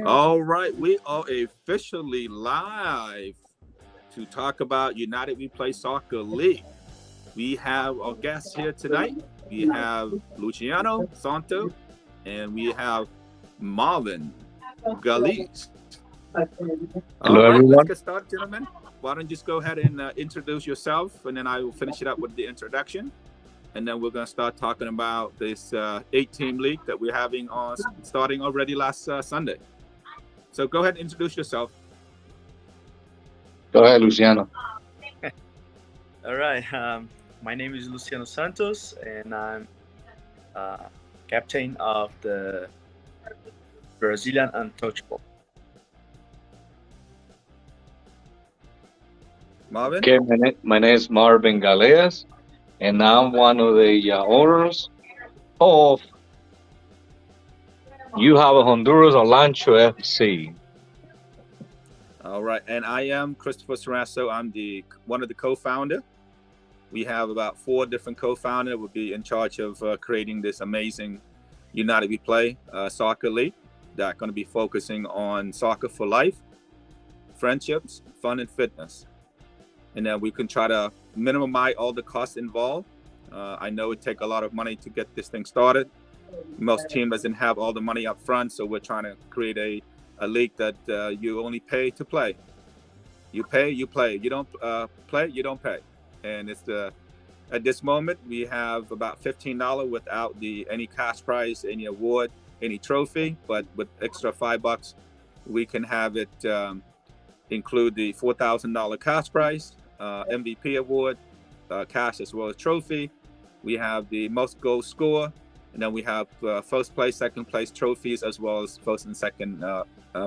All right, we are officially live to talk about United We Play Soccer League. We have our guests here tonight. We have Luciano Santo and we have Marvin Galiz. All Hello, right, let's get everyone. started, gentlemen. Why don't you just go ahead and introduce yourself, and then I will finish it up with the introduction. And then we're going to start talking about this eight-team league that we're having on starting already last Sunday. So go ahead and introduce yourself. Go ahead, Luciano. All right. My name is Luciano Santos, and I'm captain of the Brazilian Untouchable. Marvin? Okay, my name is Marvin Galeas, and I'm one of the owners of You Have a Honduras Olancho FC. All right. And I am Christopher Sarasso. I'm one of the co-founder. We have about 4 different co-founders. We'll be in charge of creating this amazing United We Play soccer league that's going to be focusing on soccer for life, friendships, fun, and fitness. And then we can try to minimize all the costs involved. I know it takes a lot of money to get this thing started. Most team doesn't have all the money up front, so we're trying to create a league that you only pay to play. You pay, you play. You don't play, you don't pay. And it's at this moment we have about $15 without any cash prize, any award, any trophy. But with extra $5, we can have it include the $4,000 cash prize, MVP award, cash as well as trophy. We have the most goals score, and then we have first place, second place trophies, as well as first and second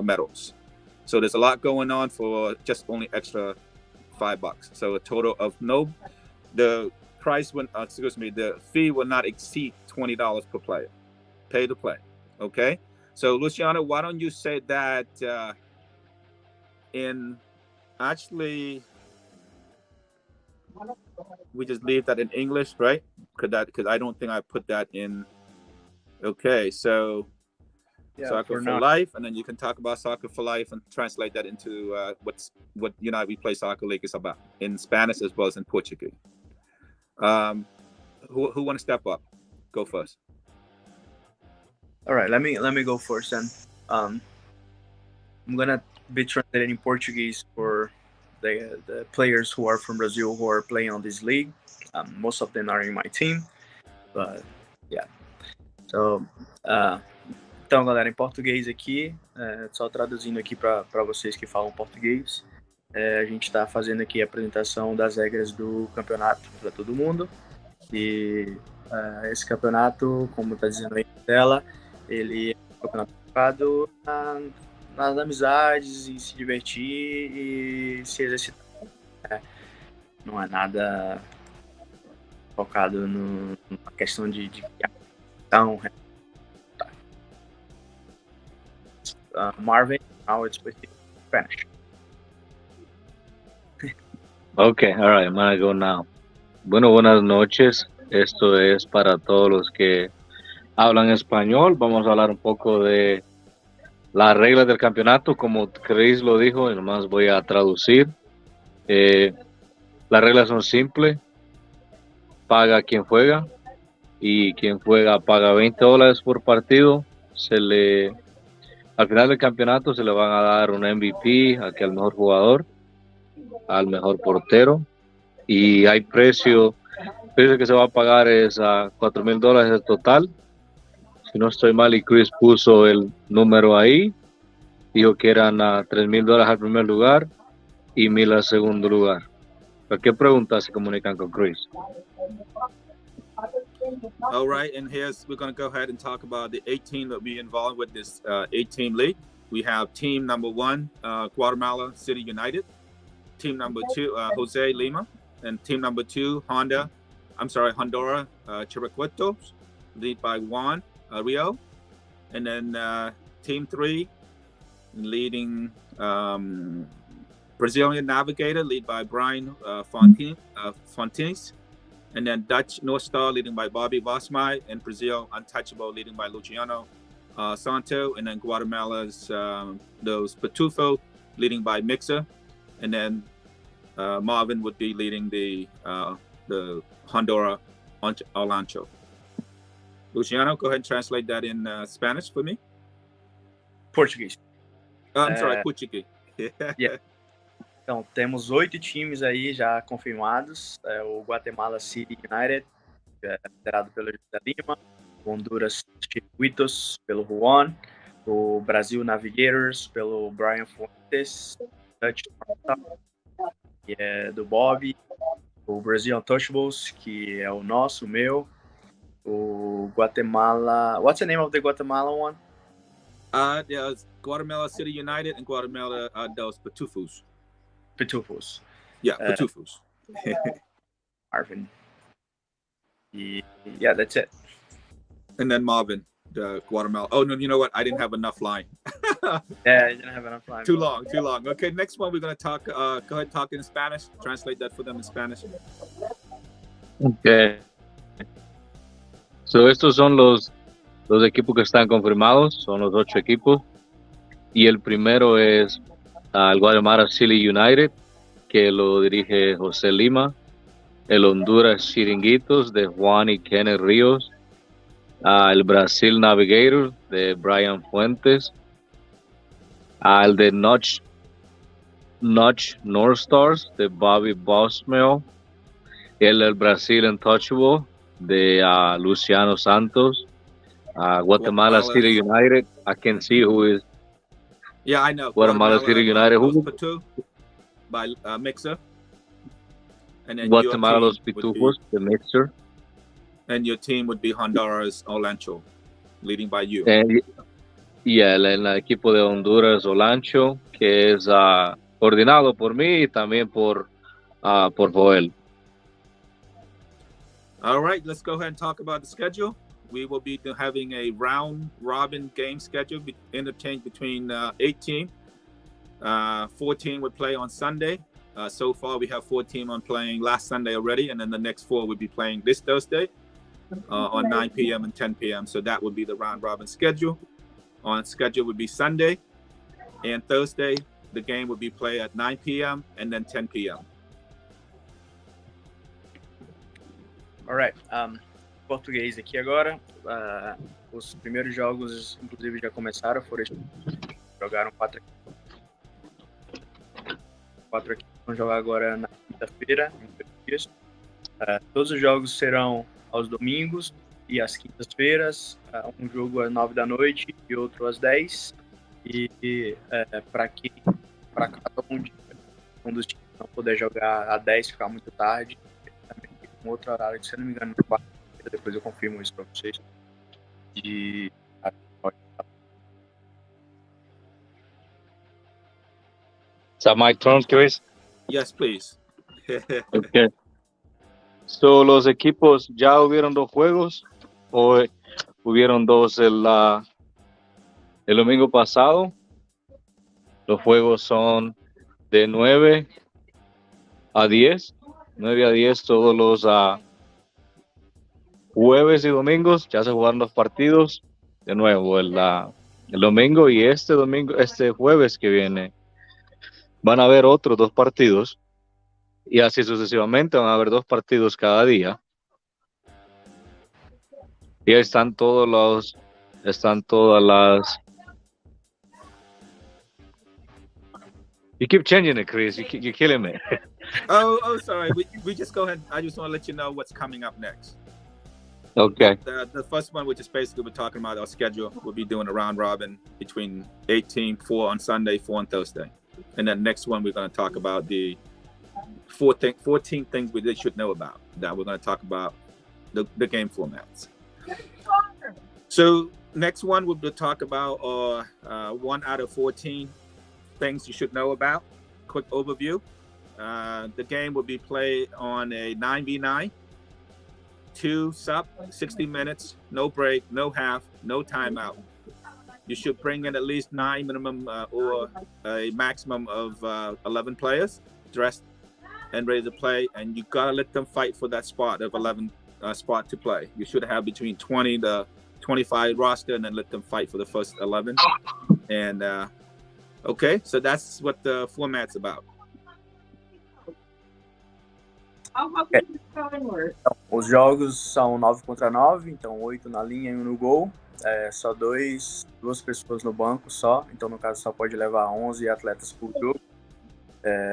medals. So there's a lot going on for just only extra $5. So a total of the fee will not exceed $20 per player. Pay to play. Okay. So Luciano, why don't you say that we just leave that in English, right? Because I don't think I put that in. Okay, so soccer for life, and then you can talk about soccer for life and translate that into what United We Play Soccer League is about in Spanish as well as in Portuguese. Who want to step up? Go first. All right. Let me go first then. I'm gonna be translating in Portuguese for the players who are from Brazil who are playing on this league. Most of them are in my team, but yeah. So, então, galera, em português aqui, só traduzindo aqui para vocês que falam português, a gente está fazendo aqui a apresentação das regras do campeonato para todo mundo. E esse campeonato, como está dizendo aí na tela, ele é um campeonato focado nas amizades, em se divertir e se exercitar. Não é nada focado numa questão de então, Marvin, now it's with you. Spanish. Okay, all right, I'm gonna go now. Bueno, buenas noches. Esto es para todos los que hablan español. Vamos a hablar un poco de las reglas del campeonato, como Chris lo dijo, y nomás voy a traducir. Las reglas son simples. Paga quien juega, y quien juega paga $20 por partido. Al final del campeonato se le van a dar un MVP al mejor jugador, al mejor portero, y hay precio que se va a pagar es a $4,000 el total. Si no estoy mal, y Chris puso el número ahí, dijo que eran a $3,000 al primer lugar y $1,000 al segundo lugar. Cualquier pregunta se comunican con Chris. All right, and we're going to go ahead and talk about the 8 teams that we involved with this 8-team league. We have team number 1, Guatemala City United. Team number 2, Jose Lima. And team number 2, Honduras Chiricuetos, lead by Juan Rio. And then team 3, leading Brazilian Navigator, lead by Brian Fontines. And then Dutch North Star, leading by Bobby Bosmai, and Brazil Untouchable, leading by Luciano Santo, and then Guatemala's those Pitufo, leading by Mixer, and then Marvin would be leading the Honduras Olancho. Luciano, go ahead and translate that in Spanish for me. Português. I'm sorry, Portuguese. Yeah. Então, temos 8 times aí já confirmados. O Guatemala City United, liderado pelo José Lima. O Honduras Chiquitos, pelo Juan. O Brasil Navigators, pelo Brian Fuentes. Dutch que é do Bob. O Brazil Untouchables, que é o nosso, o meu. O Guatemala... What's the name of the Guatemala one? There's Guatemala City United and Guatemala dos Pitufos. Pitufos. Yeah, Pitufos. Marvin. Yeah, that's it. And then Marvin, the Guatemala. Oh, no, you know what? I didn't have enough line. Yeah, I didn't have enough line. Too long. Okay, next one we're going to talk. Go ahead, talk in Spanish. Translate that for them in Spanish. Okay. So, estos son los equipos que están confirmados. Son los 8 equipos. Y el primero es el Guatemala City United, que lo dirige José Lima. El Honduras Chiringuitos de Juan y Kenneth Ríos. El Brasil Navigator de Brian Fuentes. El de Notch North Stars de Bobby Bosmeo. El Brasil Untouchable de Luciano Santos. Guatemala City United, I can see who is. Yeah, I know. Guatemala City United, who? By Mixer. And then Guatemala Los Pitufos, the Mixer. And your team would be Honduras Olancho, leading by you. And, yeah, el equipo de Honduras Olancho, que es coordinado por mí y también por Joel. All right, let's go ahead and talk about the schedule. We will be having a round-robin game schedule interchanged between 18. 14 would play on Sunday. So far, we have 14 on playing last Sunday already, and then the next 4 would be playing this Thursday on 9 p.m. and 10 p.m. So that would be the round-robin schedule. On schedule would be Sunday and Thursday. The game would be played at 9 p.m. and then 10 p.m. All right. Português aqui agora. Os primeiros jogos, inclusive, já começaram. Jogaram 4 aqui. Vão jogar agora na quinta-feira. Todos os jogos serão aos domingos e às quintas-feiras. Um jogo às 9 da noite e outro às 10. E para cada um dos times não poder jogar às 10, ficar muito tarde, também tem um outro horário que, se não me engano, no 4. Depois eu confirmo isso para vocês. Is that my turn, Chris? Yes, please. Okay. So, los equipos, ¿ya hubieron 2 juegos? ¿O hubieron 2 el domingo pasado? Los juegos son de 9 a 10. 9 a 10 todos los jueves y domingos. Ya se jugaron los partidos. De nuevo, el domingo y este jueves que viene, van a haber otros 2 partidos. Y así sucesivamente van a haber 2 partidos cada día. Y ahí están todas las. You keep changing it, Chris. You're killing me. Oh, sorry. We just go ahead. I just want to let you know what's coming up next. Okay. The first one, which is basically we're talking about our schedule, we'll be doing a round robin between 18, 4 on Sunday, 4 on Thursday. And then next one, we're going to talk about the 14 things we should know about. That we're going to talk about the game formats. So next one, we'll talk about 1 out of 14 things you should know about. Quick overview. The game will be played on a 9v9. 2 sub, 60 minutes, no break, no half, no timeout. You should bring in at least 9 minimum or a maximum of 11 players dressed and ready to play, and you gotta let them fight for that spot of 11 spot to play. You should have between 20 to 25 roster and then let them fight for the first 11. And okay, so that's what the format's about. Okay. Então, os jogos são 9 contra 9, então 8 na linha e 1 no gol. Só duas pessoas no banco só, então no caso só pode levar 11 atletas por jogo.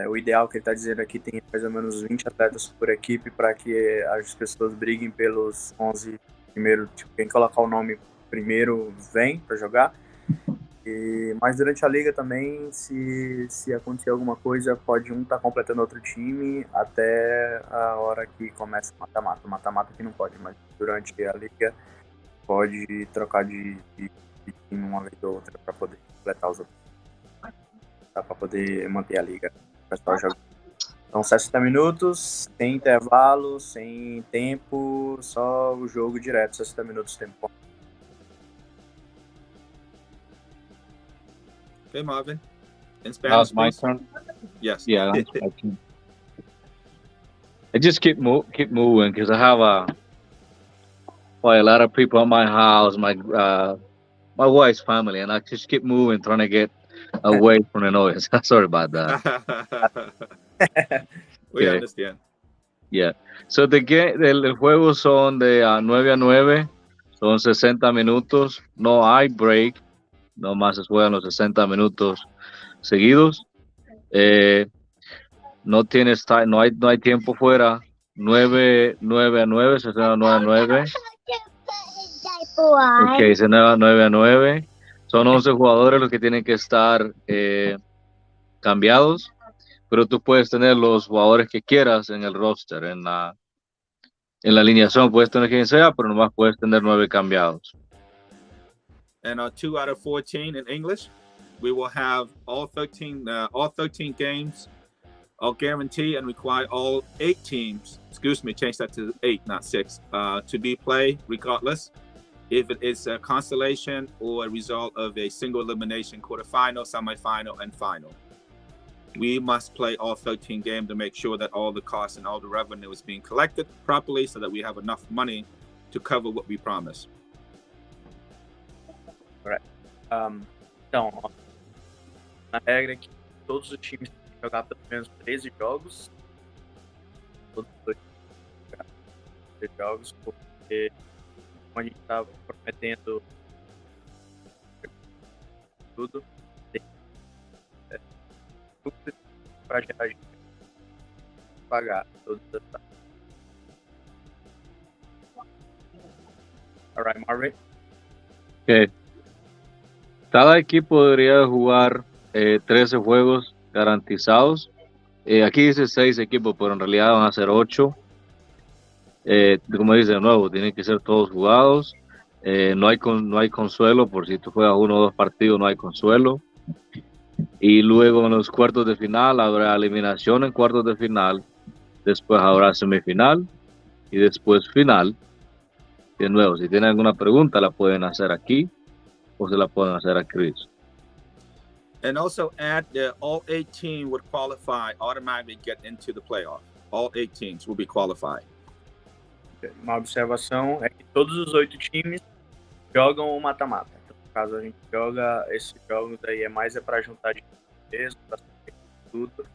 O ideal que ele está dizendo aqui tem mais ou menos 20 atletas por equipe para que as pessoas briguem pelos 11 primeiro. Tipo, quem colocar o nome primeiro vem para jogar. Mas durante a liga também, se acontecer alguma coisa, pode um estar completando outro time até a hora que começa o mata-mata. O mata-mata que não pode, mas durante a liga pode trocar de time uma vez ou outra para poder completar os outros. Para poder manter a liga. O pessoal joga. Então 60 minutos, sem intervalo, sem tempo, só o jogo direto, 60 minutos tempo. Okay, Marvin. In Now Spanish, it's my please. turn. Yes. Yeah, I just keep moving because I have quite a lot of people at my house, my wife's family, and I just keep moving, trying to get away from the noise. Sorry about that. We Okay. understand. Yeah. So el juego son de 9 a 9, son 60 minutos, no hay break, nomás se juegan los 60 minutos seguidos. No hay tiempo fuera. 9 a 9, se juega 9 a 9. Ok, se 9 a 9. Son 11 jugadores los que tienen que estar cambiados, pero tú puedes tener los jugadores que quieras en el roster, en la alineación puedes tener quien sea, pero nomás puedes tener 9 cambiados. And 2 out of 14 in English. We will have all 13 games. I'll guarantee and require all 8 teams, change that to 8, not 6, to be played regardless if it is a constellation or a result of a single elimination quarterfinal, semifinal, and final. We must play all 13 games to make sure that all the costs and all the revenue is being collected properly so that we have enough money to cover what we promise. Right. Então, a regra é que todos os times têm que jogar pelo menos 13 jogos. Todos os dois têm que jogar 13 jogos, porque como a gente está prometendo tudo, para a gente pagar todas as taxas. All right, Marvin. Okay. Cada equipo debería jugar 13 juegos garantizados. Aquí dice 6 equipos, pero en realidad van a ser 8. Como dice de nuevo, tienen que ser todos jugados. No hay consuelo, por si tú juegas 1 o 2 partidos, no hay consuelo. Y luego en los cuartos de final habrá eliminación en cuartos de final, después habrá semifinal y después final. De nuevo, si tienen alguna pregunta la pueden hacer aquí o se la pueden hacer a Chris. And also add that all 8 teams would qualify, automatically get into the playoff. All 8 teams will be qualified. Uma observação é que todos os 8 times jogam o mata-mata. Então, no caso, a gente joga esses jogos aí mais para juntar dinheiro mesmo, para tudo,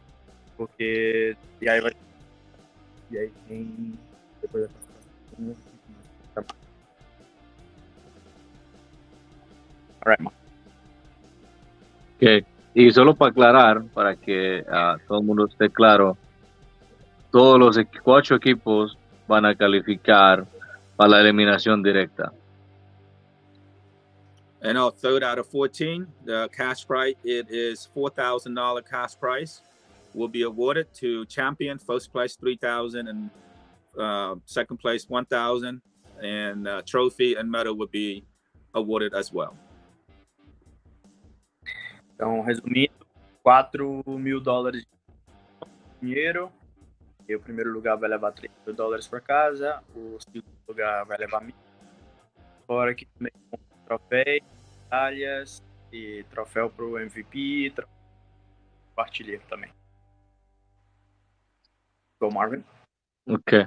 porque e aí tem depois da Alright. Okay. Y solo para aclarar, para que todo el mundo esté claro, todos los 4 equipos van a calificar para la eliminación directa. And our 3rd out of 14, the cash prize, it is $4,000 cash prize, will be awarded to champion, first place $3,000, and second place $1,000, and trophy and medal will be awarded as well. Então, resumindo, $4.000 de dinheiro. E o primeiro lugar vai levar $3.000 para casa. O segundo lugar vai levar $1.000. Fora que também tem troféus, medalhas e troféu para o MVP, troféu para o artilheiro também. Go, Marvin. Okay.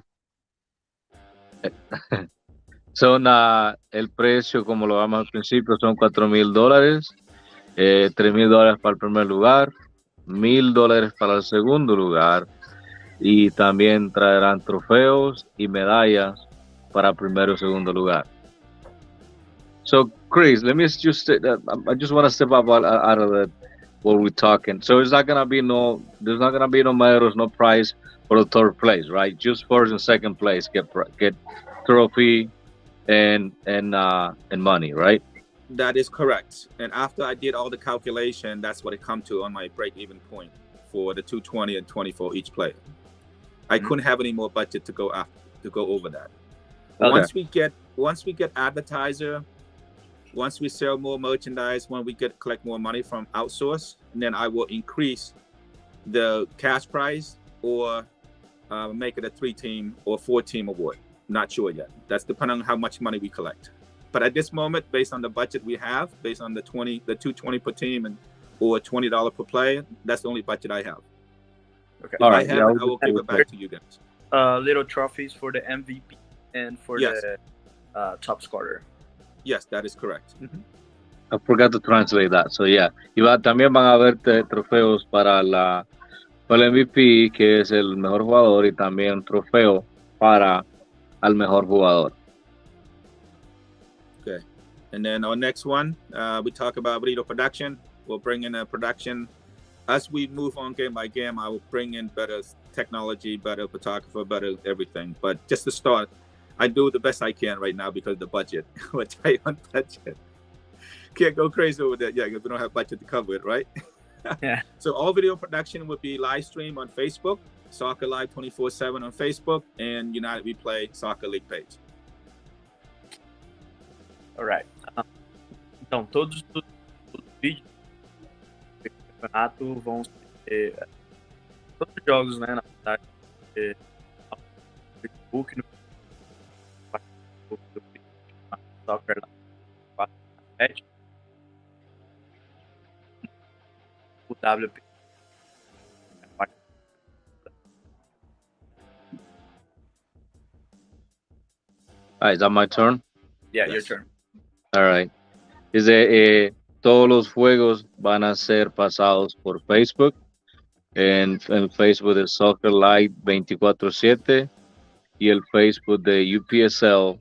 Son el precio, como lo vamos al principio, son $4,000, $3,000 para el primer lugar, $1,000 para el segundo lugar, y también traerán trofeos y medallas para primero y segundo lugar. So, Chris, let me just I just want to step up out of the what we're talking. So there's not gonna be no medals, no prize for the third place, right? Just first and second place get trophy and money, right? That is correct. And after I did all the calculation, that's what it come to on my break-even point for the 220 and 24 each player. I couldn't have any more budget to go over that. Okay. Once we get advertiser, once we sell more merchandise, when we collect more money from outsource, and then I will increase the cash prize or make it a 3-team or 4-team award. Not sure yet. That's depending on how much money we collect. But at this moment, based on the budget we have, based on the 220 per team or $20 per player, that's the only budget I have. Okay. If I have it, I will give it back to you guys. Little trophies for the MVP and for the top scorer. Yes, that is correct. I forgot to translate that. So yeah, también van a haber trofeos para el MVP, que es el mejor jugador, y también trofeo para al mejor jugador. Okay. And then our next one, we talk about video production. We'll bring in a production. As we move on game by game, I will bring in better technology, better photographer, better everything. But just to start, I do the best I can right now because of the budget. We're tight on budget. Can't go crazy with that. Yeah, because we don't have budget to cover it, right? Yeah. So all video production will be live stream on Facebook, Soccer Live 24/7 on Facebook, and United We Play Soccer League page. All right. Então, todos os vídeos do campeonato vão ser todos os jogos, né, na verdade, no Facebook, no Soccer Live 4/7, o UWP. Is that my turn? Yeah, your turn. All right. Todos los juegos van a ser pasados por Facebook. En Facebook de Soccer Live 24/7 y el Facebook de UPSL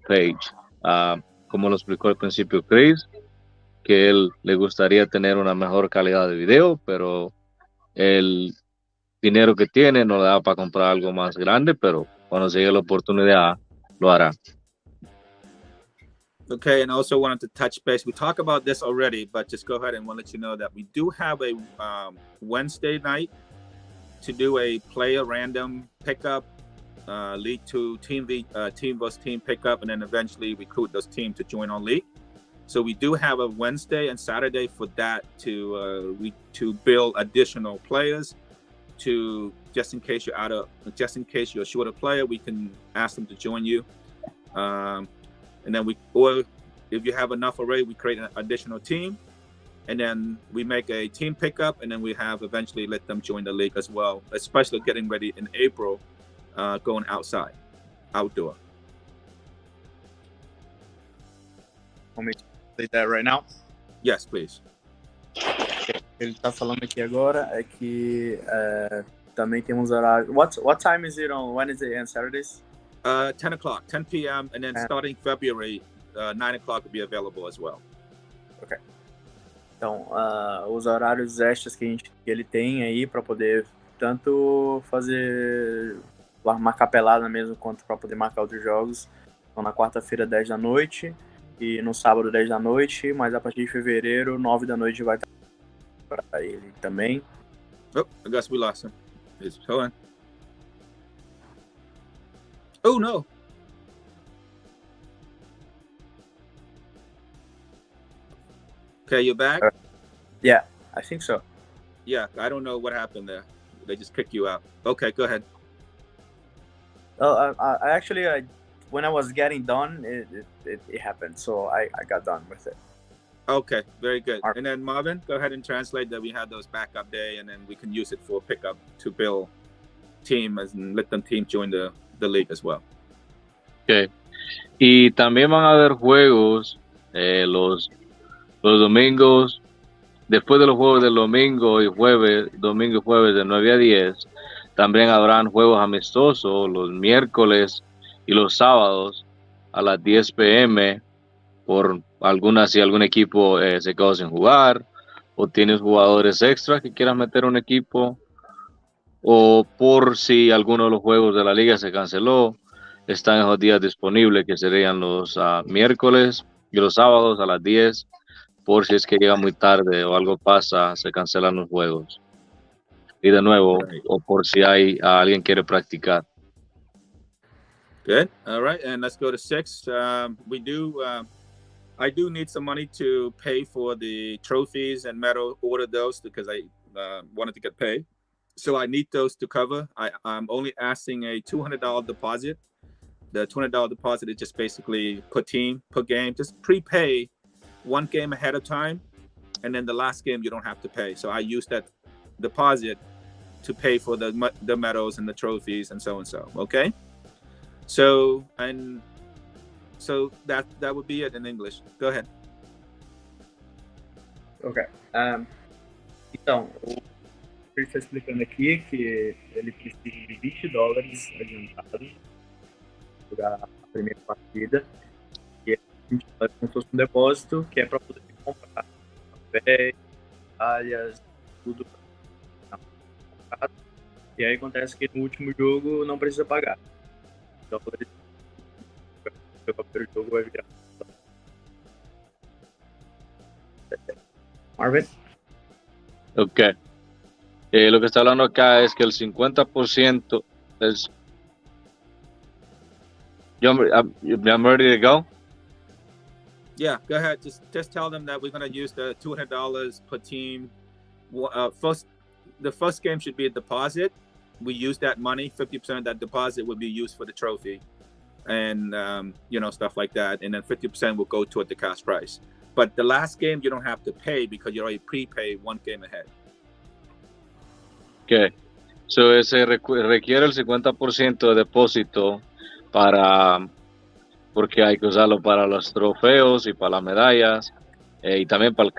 page. Como lo explicó al principio Chris, que él le gustaría tener una mejor calidad de video, pero el dinero que tiene no le da para comprar algo más grande, pero cuando llegue la oportunidad lo hará. Okay, and I also wanted to touch base. We talked about this already, but just go ahead and want to let you know that we do have a Wednesday night to do a player random pickup, league to team versus team pickup, and then eventually recruit those teams to join our league. So we do have a Wednesday and Saturday for that to build additional players. To just in case you're a shorter player, we can ask them to join you. And then or if you have enough already, we create an additional team, and then we make a team pickup, and then we have eventually let them join the league as well, especially getting ready in April, going outdoor. Want me to say that right now? Yes, please. Ele está falando aqui agora é que também temos horário. What time is it on Wednesday and Saturdays? 10 o'clock, 10 p.m. and then starting February, 9 o'clock will be available as well. Ok. Então, os horários extras que ele tem aí para poder tanto fazer marcar pelada mesmo, quanto para poder marcar outros jogos. Então, na quarta-feira, 10 da noite, e no sábado, 10 da noite, mas a partir de fevereiro, 9 da noite vai estar para ele também. Oh, I guess we lost him. Hold on. Oh, no. Okay, you're back? Yeah, I think so. Yeah, I don't know what happened there. They just kicked you out. Okay, go ahead. Oh, I actually, when I was getting done, it happened. So I got done with it. Okay, very good. And then Marvin, go ahead and translate that we had those backup day, and then we can use it for pickup to build team and let them team join the league as well. Ok. Y también van a haber juegos los domingos, después de los juegos del domingo y jueves de 9 a 10, también habrán juegos amistosos los miércoles y los sábados a las 10 p.m. por si algún equipo se quedó sin jugar o tienes jugadores extras que quieras meter a un equipo o por si alguno de los juegos de la liga se canceló, están esos días disponibles que serían los miércoles y los sábados a las 10 por si es que llega muy tarde o algo pasa, se cancelan los juegos. Y de nuevo, Right. o por si alguien quiere practicar. Good. All right, and let's go to 6. I do need some money to pay for the trophies and medal, order those because I wanted to get paid. So I need those to cover. I'm only asking a $200 deposit. The $200 deposit is just basically per team, per game. Just prepay one game ahead of time, and then the last game you don't have to pay. So I use that deposit to pay for the medals and the trophies and so. Okay. So that would be it in English. Go ahead. Ok. Então, o que ele está explicando aqui que ele precisa de $20 adiantados para jogar a primeira partida. E é $20 como se fosse um depósito, que é para poder comprar café, talhas, tudo. E aí acontece que no último jogo não precisa pagar. Então, o primeiro jogo vai virar. Marvin? Ok. Lo que está hablando acá es que el 50% es... I'm ready to go. Yeah, go ahead. Just tell them that we're going to use the $200 per team. The first game should be a deposit. We use that money. 50% of that deposit will be used for the trophy, and stuff like that. And then 50% will go toward the cash prize. But the last game you don't have to pay because you already prepaid one game ahead. Okay. So se requiere el 50% de depósito porque hay que usarlo para los trofeos y para las medallas y también para el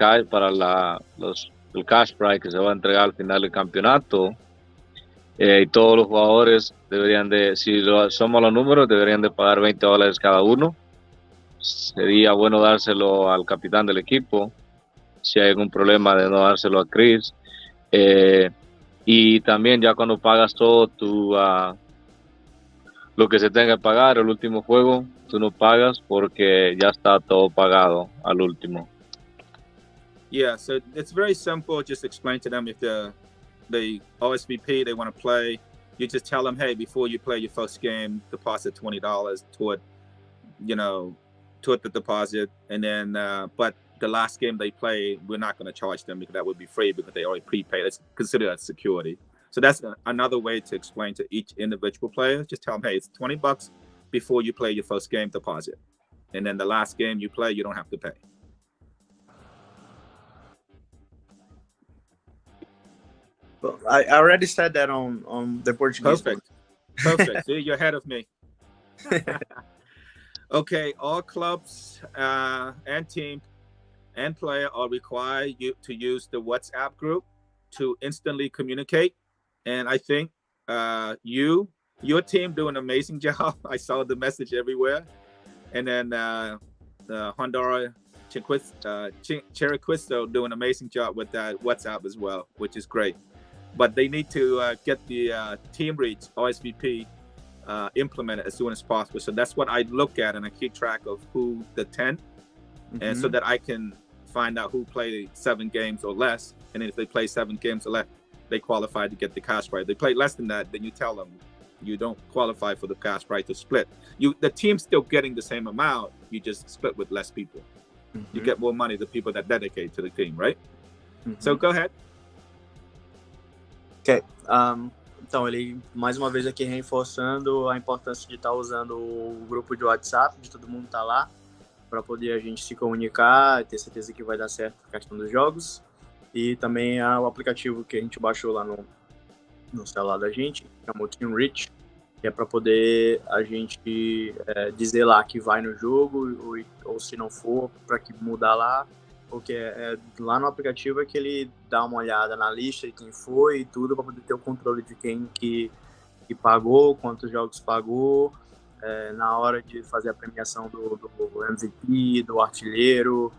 cash prize que se va a entregar al final del campeonato. Y todos los jugadores si somos los números, deberían de pagar $20 cada uno. Sería bueno dárselo al capitán del equipo, si hay algún problema de no dárselo a Chris. Y también ya cuando pagas todo lo que se tenga que pagar, el último juego, tú no pagas porque ya está todo pagado al último. Yeah, so it's very simple. Just explain to them if the OSVP they want to play. You just tell them, hey, before you play your first game, deposit $20 toward the deposit, and then but the last game they play, we're not going to charge them because that would be free because they already prepaid. It's considered as security. So that's another way to explain to each individual player. Just tell them, hey, it's $20 before you play your first game deposit, and then the last game you play, you don't have to pay. Well, I already said that on the Portuguese. Perfect. See, you're ahead of me. Okay, all clubs and team and player are required to use the WhatsApp group to instantly communicate. And I think your team do an amazing job. I saw the message everywhere. And then Honduras Chiriquisto do an amazing job with that WhatsApp as well, which is great. But they need to get the team reach OSVP implemented as soon as possible. So that's what I look at, and I keep track of who the 10, and so that I can find out who played 7 games or less. And if they play 7 games or less, they qualify to get the cash prize. If they play less than that, then you tell them you don't qualify for the cash prize to split. The team's still getting the same amount. You just split with less people. You get more money, the people that dedicate to the team, right? So go ahead. Ok. Então, ele, mais uma vez aqui, reforçando a importância de estar usando o grupo de WhatsApp, de todo mundo estar lá, para poder a gente se comunicar, ter certeza que vai dar certo a questão dos jogos. E também o aplicativo que a gente baixou lá no celular da gente, chamou Team Reach, que é para poder a gente dizer lá que vai no jogo, ou se não for, para que mudar lá, porque lá no aplicativo é que ele dá uma olhada na lista de quem foi e tudo, para poder ter o controle de quem que pagou, quantos jogos pagou, na hora de fazer a premiação do MVP, do artilheiro,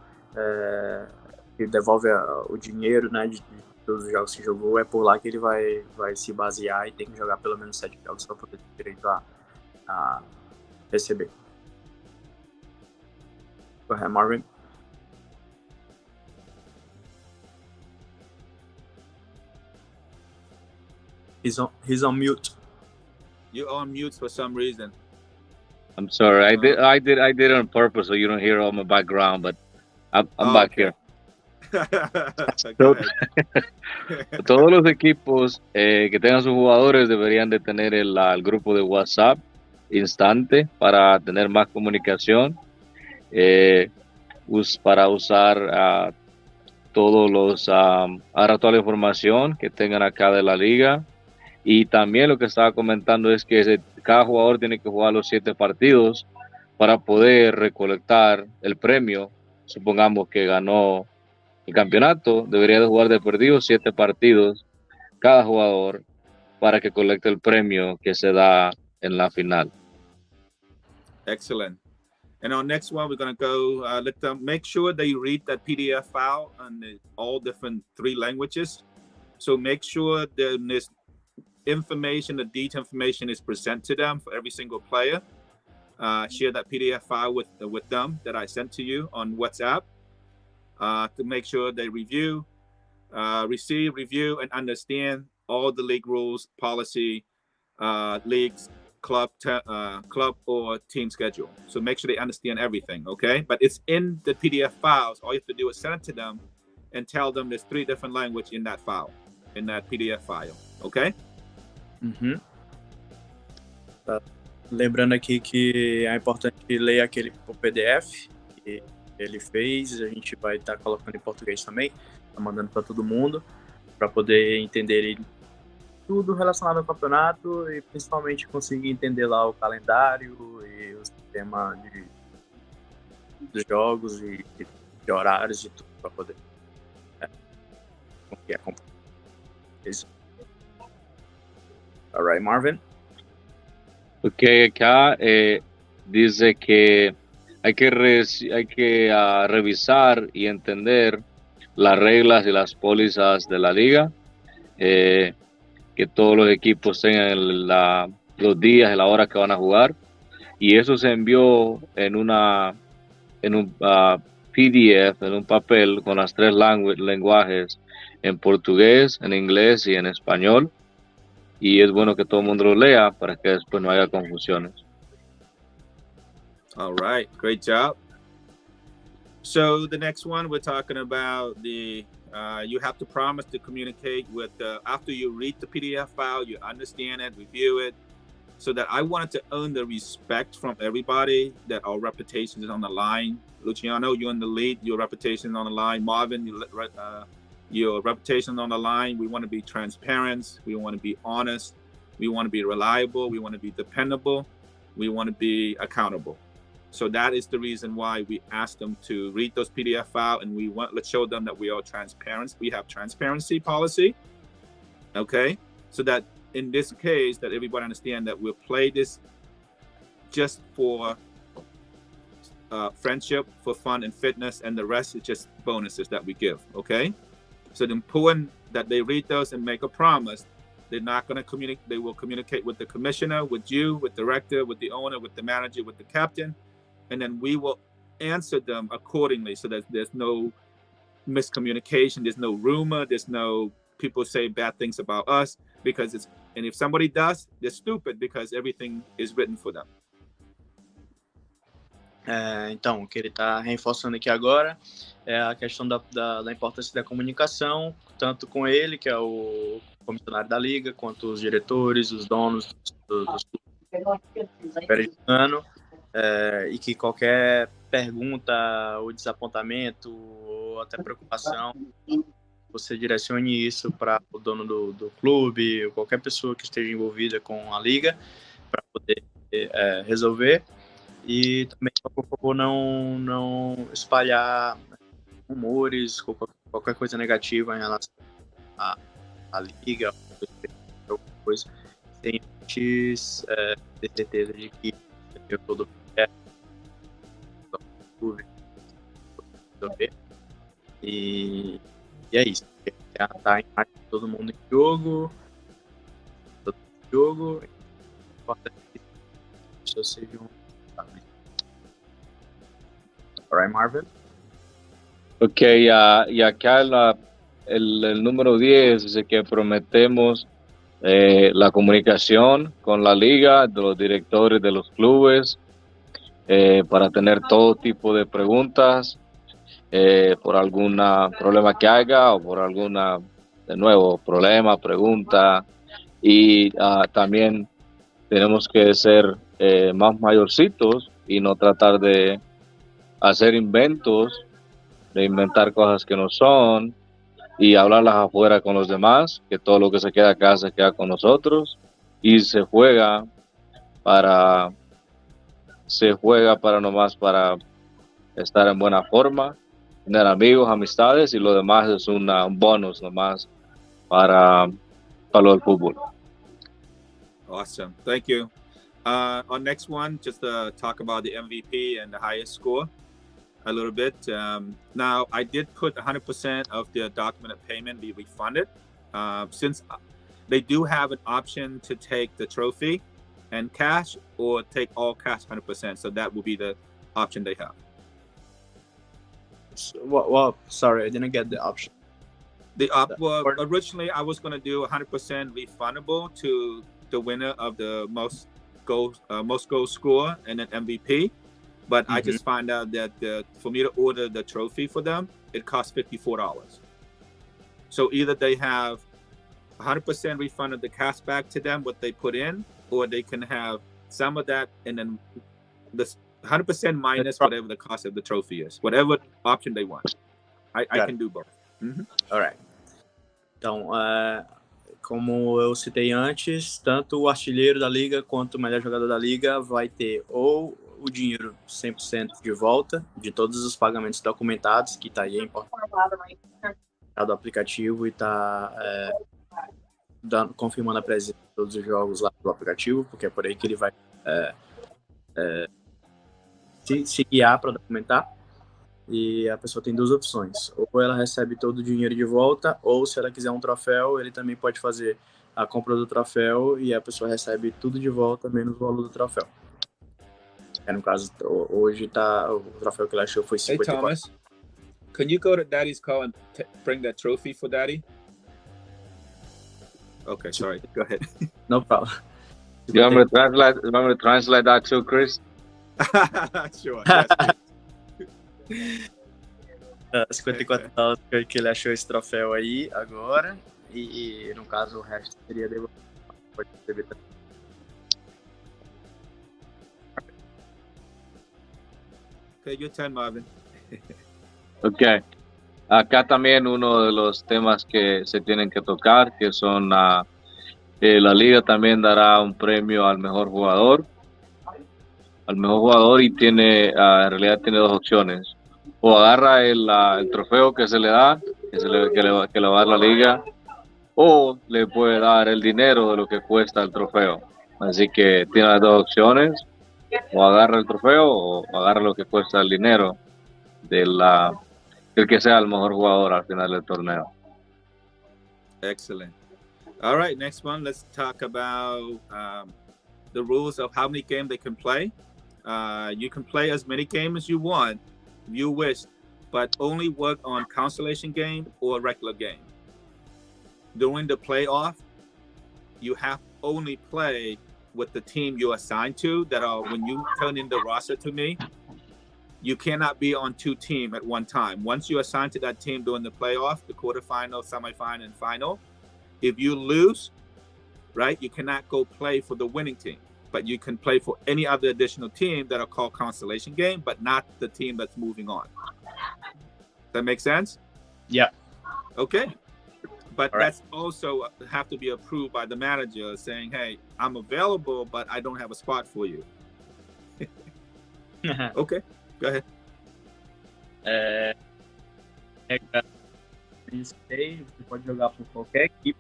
que devolve o dinheiro, né, de todos os jogos que jogou, é por lá que ele vai se basear e tem que jogar pelo menos 7 jogos para poder ter direito a receber. Go ahead, Marvin. He's on mute. You're on mute for some reason. I'm sorry. I did it on purpose so you don't hear all my background, but I'm back here. Go ahead. Todos los equipos que tengan sus jugadores deberían de tener el grupo de WhatsApp instante para tener más comunicación, para usar ahora toda la información que tengan acá de la liga. Y también lo que estaba comentando es que cada jugador tiene que jugar los 7 partidos para poder recolectar el premio. Supongamos que ganó el campeonato, debería de jugar de perdido 7 partidos cada jugador para que colecte el premio que se da en la final. Excellent. And our next one, we're going to go, let them make sure they read that PDF file in all different 3 languages. So make sure that this information, the detailed information is presented to them for every single player. Share that PDF file with them that I sent to you on WhatsApp to make sure they receive, review, and understand all the league rules, policy, leagues, club or team schedule. So make sure they understand everything, okay? But it's in the PDF files. All you have to do is send it to them and tell them there's 3 different languages in that file, in that PDF file, okay? Uhum. Tá. Lembrando aqui que é importante ler o PDF que ele fez, a gente vai estar colocando em português também, tá mandando para todo mundo, para poder entender tudo relacionado ao campeonato e principalmente conseguir entender lá o calendário e o sistema dos jogos e de horários e tudo para poder acompanhar. All right, Marvin. Ok, acá dice que hay que revisar y entender las reglas y las pólizas de la liga, que todos los equipos tengan los días y la hora que van a jugar, y eso se envió en un PDF, en un papel con las 3 lenguajes, en portugués, en inglés y en español. Y es bueno que todo el mundo lo lea para que después no haya confusiones. All right, great job. So the next one, we're talking about you have to promise to communicate with, after you read the PDF file, you understand it, review it, so that I wanted to earn the respect from everybody that our reputation is on the line. Luciano, you're in the lead, your reputation is on the line. Marvin, your reputation on the line. We want to be transparent. We want to be honest. We want to be reliable. We want to be dependable. We want to be accountable. So that is the reason why we asked them to read those PDF files, and let's show them that we are transparent. We have transparency policy, okay? So that in this case, that everybody understand that we'll play this just for friendship, for fun and fitness, and the rest is just bonuses that we give, okay? So it's important that they read those and make a promise. They're not going to communicate. They will communicate with the commissioner, with you, with the director, with the owner, with the manager, with the captain, and then we will answer them accordingly, so that there's no miscommunication, there's no rumor, there's no people say bad things about us, because and if somebody does, they're stupid, because everything is written for them. Então, o que ele está reforçando aqui agora é a questão da importância da comunicação, tanto com ele, que é o comissionário da liga, quanto os diretores, os donos dos clubes, e que qualquer pergunta ou desapontamento ou até preocupação, você direcione isso para o dono do clube, ou qualquer pessoa que esteja envolvida com a liga, resolver. E também, por favor, não espalhar rumores, qualquer coisa negativa em relação à liga, alguma coisa, sem antes ter certeza de que eu todo resolver. E é isso. Tá em parte de todo mundo em jogo. Importa que as pessoas sejam. Alright, Marvin. Ok, y acá el número 10 dice que prometemos la comunicación con la liga, de los directores de los clubes, para tener todo tipo de preguntas, por algún problema que haya o por alguna, de nuevo, problema, pregunta. Y también tenemos que ser más mayorcitos y no tratar de hacer inventos, de inventar cosas que no son y hablarlas afuera con los demás, que todo lo que se queda acá se queda con nosotros y se juega para nomás para estar en buena forma, tener amigos, amistades y lo demás es un bonus nomás para lo del fútbol. Awesome. Thank you. Our next one, just to talk about the MVP and the highest score a little bit. Now, I did put 100% of the documented payment be refunded, since they do have an option to take the trophy and cash or take all cash 100%. So that will be the option they have. Well, sorry, I didn't get the option. Well, originally I was going to do 100% refundable to the winner of the most goals score and then MVP. But I just found out that for me to order the trophy for them, it costs $54. So either they have 100% refunded the cash back to them, what they put in, or they can have some of that and then the 100% minus whatever the cost of the trophy is, whatever option they want. I can do both. All right. Então, como eu citei antes, tanto o artilheiro da liga quanto o melhor jogador da liga vai ter ou o dinheiro 100% de volta de todos os pagamentos documentados, que está aí do aplicativo e está confirmando a presença de todos os jogos lá do aplicativo, porque é por aí que ele vai se guiar para documentar. E a pessoa tem duas opções: ou ela recebe todo o dinheiro de volta, ou se ela quiser um troféu, ele também pode fazer a compra do troféu e a pessoa recebe tudo de volta, menos o valor do troféu. No caso, hoje o troféu que ele achou foi 54. Hey Thomas, can you go to Daddy's call and bring that trophy for Daddy? Okay, sorry, go ahead. No problem. You want me to translate that too, Chris? Sure, yes. $54 que ele achou esse troféu aí agora, e no caso o resto seria devolvido. Pode receber também. Okay, your turn, Marvin. Ok. Acá también uno de los temas que se tienen que tocar, que son la liga también dará un premio al mejor jugador. Y tiene, en realidad tiene dos opciones. O agarra el trofeo que se le da, que le va a dar la liga, o le puede dar el dinero de lo que cuesta el trofeo. Así que tiene las dos opciones: o agarra el trofeo o agarra lo que cuesta el dinero del que sea el mejor jugador al final del torneo. Excellent. All right, next one, let's talk about the rules of how many games they can play. You can play as many games as you want, if you wish, but only work on consolation game or regular game. During the playoff, you have only play with the team you're assigned to. That are, when you turn in the roster to me, you cannot be on two teams at one time. Once you're assigned to that team during the playoff, the quarterfinal, semifinal, and final, if you lose, right, you cannot go play for the winning team, but you can play for any other additional team that are called consolation game, but not the team that's moving on. That make sense? Yeah. Okay. But All right. that's also have to be approved by the manager, saying, "Hey, I'm available, but I don't have a spot for you." Okay, go ahead. Você pode jogar por qualquer equipe.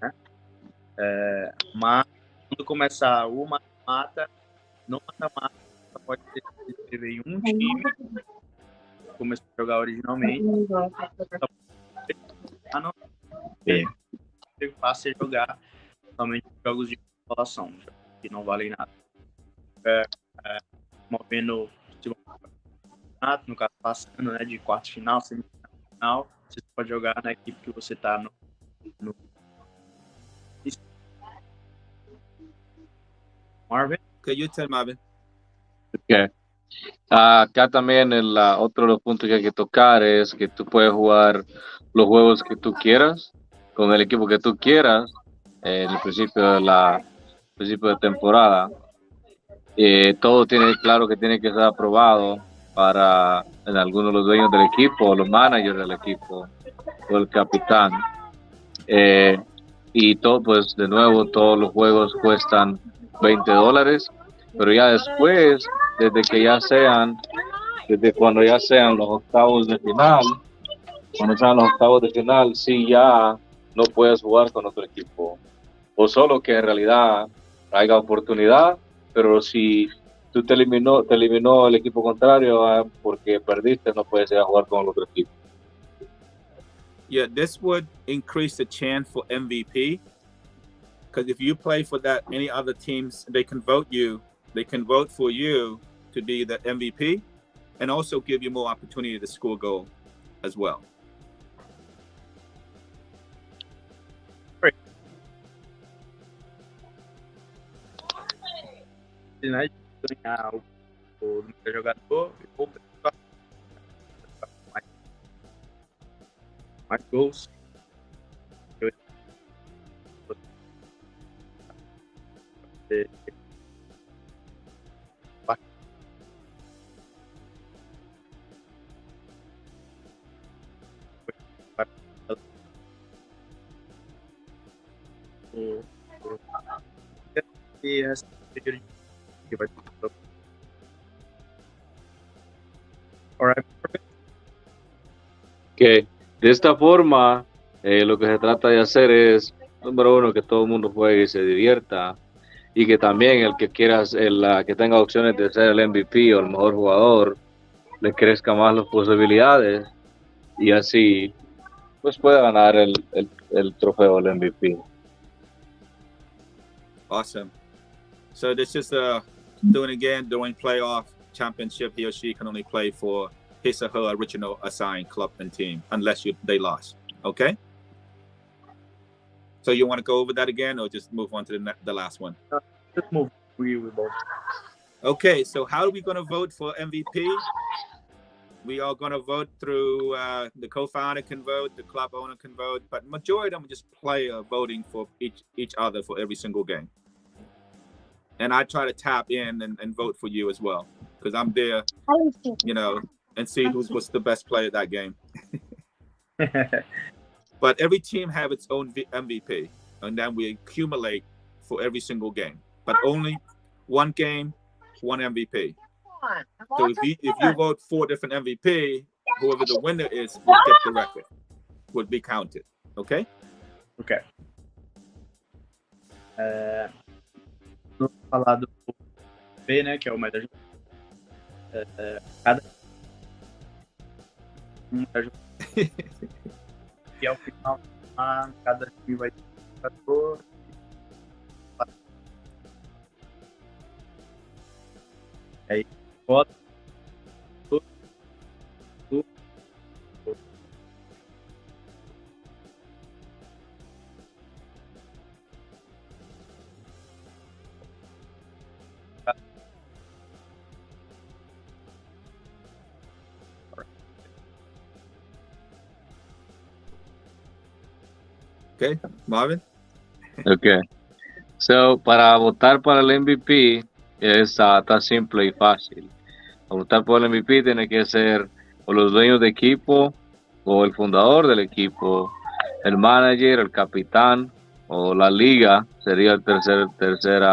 Né? Mas quando começar o mata-mata, no mata-mata, você pode se inscrever em um time, começar a jogar originalmente. É fácil jogar somente jogos de consolação, que não valem nada. Movendo no caso passando, né, de quarto final, semifinal, você pode jogar na equipe que você tá no... Marvin? Okay, you tell Marvin. Okay. Acá también otro de los puntos que hay que tocar es que tú puedes jugar los juegos que tú quieras con el equipo que tú quieras en el principio de temporada. Todo tiene claro que tiene que ser aprobado para en algunos de los dueños del equipo, o los managers del equipo, o el capitán. Y todo, pues de nuevo, todos los juegos cuestan $20, pero ya después, desde cuando ya sean los octavos de final, sí ya no puedes jugar con otro equipo. O solo que en realidad haya oportunidad, pero si tú te eliminó el equipo contrario porque perdiste, no puedes ir a jugar con el otro equipo. Yeah, this would increase the chance for MVP, because if you play for that any other teams, they can vote for you to be the MVP, and also give you more opportunity to score goal as well. Né, de ganhar o melhor jogador ou mais gols. Que de esta forma lo que se trata de hacer es, número uno, que todo el mundo juegue y se divierta, y que también el que quiera, que tenga opciones de ser el MVP o el mejor jugador, le crezca más las posibilidades, y así pues pueda ganar el trofeo del MVP. Awesome. So this is during playoff championship, he or she can only play for his or her original assigned club and team unless they lost. Okay. So you want to go over that again, or just move on to the last one? Just move. We both. Okay. So how are we going to vote for MVP? We are going to vote through the co-founder can vote, the club owner can vote, but majority of them just player voting for each other for every single game. And I try to tap in and vote for you as well, because I'm there, and see what's the best player that game. But every team have its own MVP, and then we accumulate for every single game. But only one game, one MVP. So if you vote 4 different MVP, whoever the winner is will get the record, would be counted. Okay? Okay. Vou falar do B, né, que é o melhor jogador. Cada e ao final cada time vai ter um jogador. Aí bota tudo. Okay, Marvin? Okay. So, para votar para el MVP es tan simple y fácil. votar por el MVP tiene que ser o los dueños de equipo, o el fundador del equipo, el manager, el capitán, o la liga sería el tercer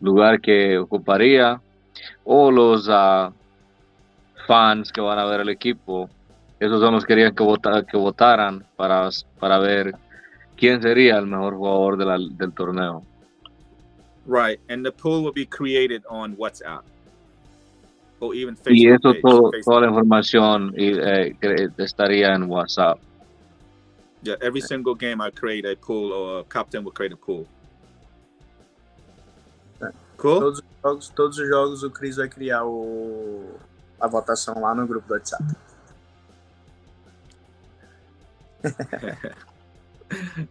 lugar que ocuparía, o los fans que van a ver el equipo. Esos son los que querían que votaran para ver quién sería el mejor jugador del torneo. Right, and the pool will be created on WhatsApp or even Facebook. Y eso page. toda la información estaría en WhatsApp. Yeah, every single game I create a pool, or a captain will create a pool. Cool? Todos os jogos o Chris vai criar a votação lá no grupo do WhatsApp.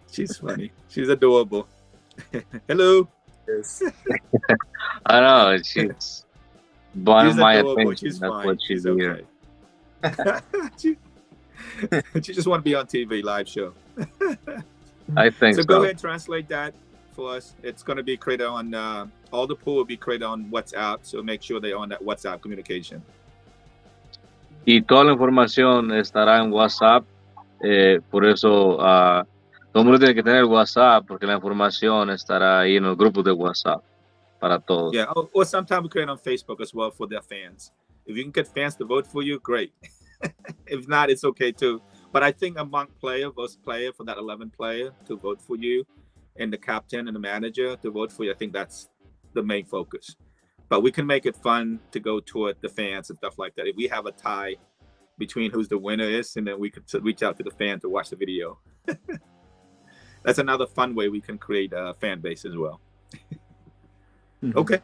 She's funny. She's adorable. Hello. Yes. I know, she's one my adorable. attention. She's That's fine. what she's okay. She just want to be on TV live show. I think so. Go ahead and translate that for us. It's going to be created on all the pool will be created on WhatsApp, so make sure they're on that WhatsApp communication. Y toda la información estará en WhatsApp, por eso todo el mundo tiene que tener WhatsApp, porque la información estará ahí en los grupos de WhatsApp para todos. Yeah, or sometimes we create on Facebook as well for their fans. If you can get fans to vote for you, great. If not, it's okay too. But I think among player versus player, for that 11 player to vote for you, and the captain and the manager to vote for you, I think that's the main focus. But we can make it fun to go toward the fans and stuff like that. If we have a tie between who's the winner is, and then we could reach out to the fan to watch the video. That's another fun way we can create a fan base as well. Mm-hmm. Okay.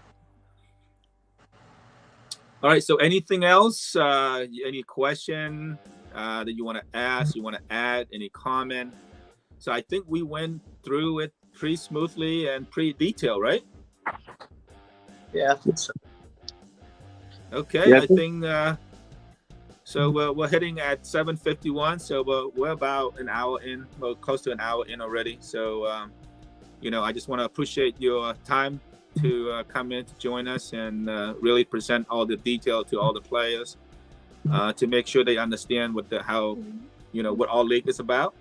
All right. So anything else? Any question that you want to ask? You want to add? Any comment? So I think we went through it pretty smoothly and pretty detailed, right? Yeah, I think so. Okay. Yeah. I think so. We're hitting at 7:51. So we're about an hour in, well, close to an hour in already. So I just want to appreciate your time to come in to join us and really present all the detail to all the players to make sure they understand what all league is about.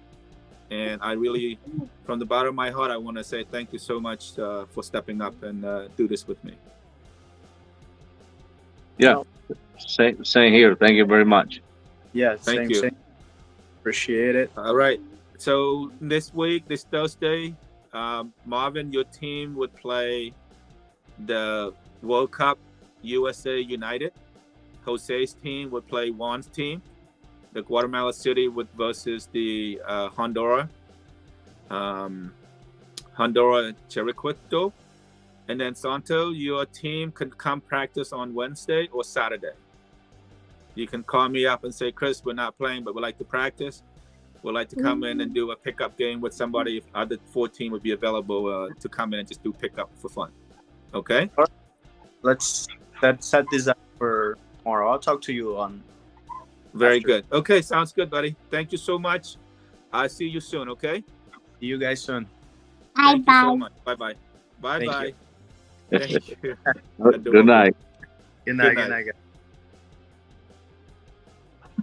And I really, from the bottom of my heart, I want to say thank you so much for stepping up and do this with me. Yeah, same here. Thank you very much. Yeah, thank you. Same. Appreciate it. All right. So this Thursday, Marvin, your team would play the World Cup USA United. Jose's team would play Juan's team. The Guatemala City versus the Honduras Chiriquito. And then Santo, your team can come practice on Wednesday or Saturday. You can call me up and say, Chris, we're not playing, but we'd like to practice. We'd like to come in and do a pickup game with somebody. If other 14 would be available to come in and just do pickup for fun. Okay? All right. Let's set this up for tomorrow. I'll talk to you on. Very good. Okay, sounds good, buddy. Thank you so much. I'll see you soon, okay? See you guys soon. Thank you so much. Bye-bye. Bye-bye. Thank Thank you. Good night. Good night.